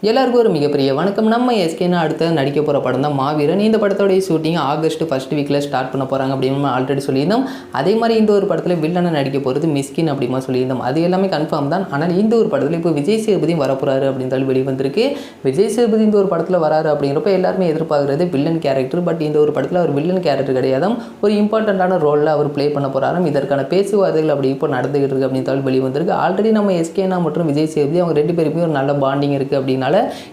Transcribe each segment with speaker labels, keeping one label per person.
Speaker 1: எல்லாருக்கும் ஒரு மிகப்பெரிய வணக்கம். நம்ம எஸ்கேன்னு அடுத்து நடிக்க போகிற படம் தான் மாவீரன். இந்த படத்தோடைய ஷூட்டிங் ஆகஸ்ட் ஃபர்ஸ்ட் வீக்கில் ஸ்டார்ட் பண்ண போகிறாங்க அப்படின்னு ஆல்ரெடி சொல்லியிருந்தோம். அதே மாதிரி இந்த ஒரு படத்தில் வில்லனை நடிக்க போகிறது மிஸ்கின் அப்படிமா சொல்லியிருந்தோம். அது எல்லாமே கன்ஃபார்ம் தான். ஆனால் இந்த ஒரு படத்தில் இப்போ விஜய் சேதுபதி வரப்போறாரு அப்படின்னு சொல்லி வெளியே வந்திருக்கு. விஜய் சேதுபதி இந்த ஒரு படத்தில் வராரு அப்படிங்கிறப்ப எல்லாருமே எதிர்பார்க்குறது வில்லன் கேரக்டர். பட் இந்த ஒரு படத்தில் அவர் வில்லன் கேரக்டர் கிடையாது, ஒரு இம்பார்ட்டண்ட்டான ரோலில் அவர் ப்ளே பண்ண போகிறாரு. இதற்கான பேச்சுவார்த்தைகள் அப்படி இப்போ நடந்துகிட்டு இருக்கு அப்படின்னு சொல்லி வெளியே வந்திருக்கு. ஆல்ரெடி நம்ம எஸ்கேனா மற்றும் விஜய் சேதுபதி அவங்க ரெண்டு பேருக்குமே ஒரு நல்ல பாண்டிங் இருக்குது அப்படின்னால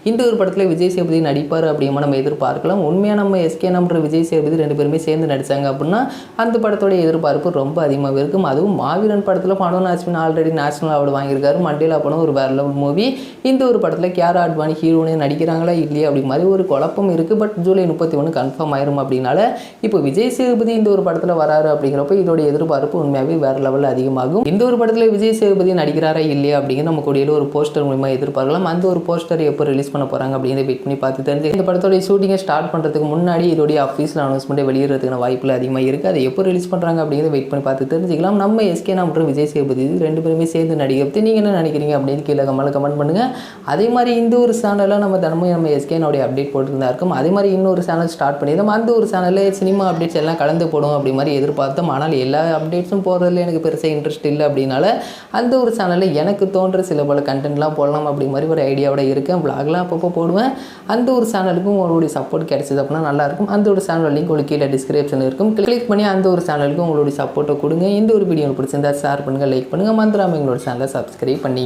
Speaker 1: இந்த ஒரு படத்தில் விஜய் சேதுபதி நடிப்பார் அப்படிமா நம்ம எதிர்பார்க்கலாம். உண்மையாக நம்ம எஸ்கே நம்பர் விஜய் சேதுபதி ரெண்டு பேருமே சேர்ந்து நடித்தாங்க அப்படின்னா அந்த படத்தோட எதிர்பார்ப்பு ரொம்ப அதிகமாக இருக்கும். அதுவும் மாவீரன் படத்தில் படம் அஸ்வின் ஆல்ரெடி நேஷனல் அவார்டு வாங்கியிருக்காரு. மண்டேலா படம் ஒரு வேற லெவல் மூவி. இந்த ஒரு படத்தில் கியாரா அட்வானி ஹீரோனே நடிக்கிறாங்களா இல்லையா அப்படி மாதிரி ஒரு குழப்பம் இருக்குது. பட் ஜூலை 31 கன்ஃபார்ம் ஆயிரும் அப்படின்னால இப்போ விஜய் சேதுபதி இந்த ஒரு படத்தில் வராரு அப்படிங்கிறப்ப இதோட எதிர்பார்ப்பு உண்மையாகவே வேற லெவலில் அதிகமாகும். இந்த ஒரு படத்தில் விஜய் சேதுபதி நடிக்கிறாரா இல்லையா அப்படிங்கிற நம்ம கூடிய ஒரு போஸ்டர் மூலமா எதிர்பார்க்கலாம். அந்த ஒரு போஸ்டர் எப்போ ரிலீஸ் பண்ண போகிறாங்க அப்படிங்கிறத வெயிட் பண்ணி பார்த்து தெரிஞ்சு இந்த படத்தோட ஷூட்டிங்கை ஸ்டார்ட் பண்ணுறதுக்கு முன்னாடி இதோடைய அஃபீஷியல் அனௌன்ஸ்மெண்ட்டை வெளியிடறதுக்கான வாய்ப்புகள் அதிகமாக இருக்குது. அதை எப்போ ரிலீஸ் பண்ணுறாங்க அப்படிங்கிறத வெயிட் பண்ணி பார்த்து தெரிஞ்சுக்கலாம். நம்ம எஸ்கே மற்றும் விஜய் சேதுபதி ரெண்டு பேருமே சேர்ந்து நடிக்கிறது நீங்கள் என்ன நினைக்கிறீங்க அப்படின்னு கீழே கமெண்ட் பண்ணுங்கள். அதே மாதிரி இந்த ஒரு சேனலில் நம்ம தினமும் நம்ம எஸ்கேனோடைய அப்டேட் போட்டுருந்தா இருக்கும். அதே மாதிரி இன்னொரு சேனல் ஸ்டார்ட் பண்ணியிருந்தோம். அந்த ஒரு சேனலில் சினிமா அப்டேட்ஸ் எல்லாம் கலந்து போடும் அப்படி மாதிரி எதிர்பார்த்தோம். ஆனால் எல்லா அப்டேட்ஸும் போடுறதுல எனக்கு பெருசாக இன்ட்ரெஸ்ட் இல்லை அப்படின்னால அந்த ஒரு சேனலில் எனக்கு தோன்ற சில பல கண்டென்ட்லாம் போடலாம் அப்படி மாதிரி ஒரு ஐடியாவோட இருக்கேன். வ்ளாக்லாம் அப்பப்போ போடுவேன். அந்த ஒரு சேனலுக்கும் உங்களுடைய சப்போர்ட் கிடைச்சது அப்படின்னா நல்லாயிருக்கும். அந்த ஒரு சேனல் லிங்க் உங்களுக்கு கீழே டிஸ்கிரிப்ஷனில் இருக்கும். கிளிக் பண்ணி அந்த ஒரு சேனலுக்கு உங்களுடைய சப்போர்ட்டை கொடுங்க. இந்த ஒரு வீடியோ பிடிச்சிருந்தா ஷேர் பண்ணுங்கள், லைக் பண்ணுங்கள். மறந்துடாமல் எங்களோட சேனலை சப்ஸ்கிரைப் பண்ணி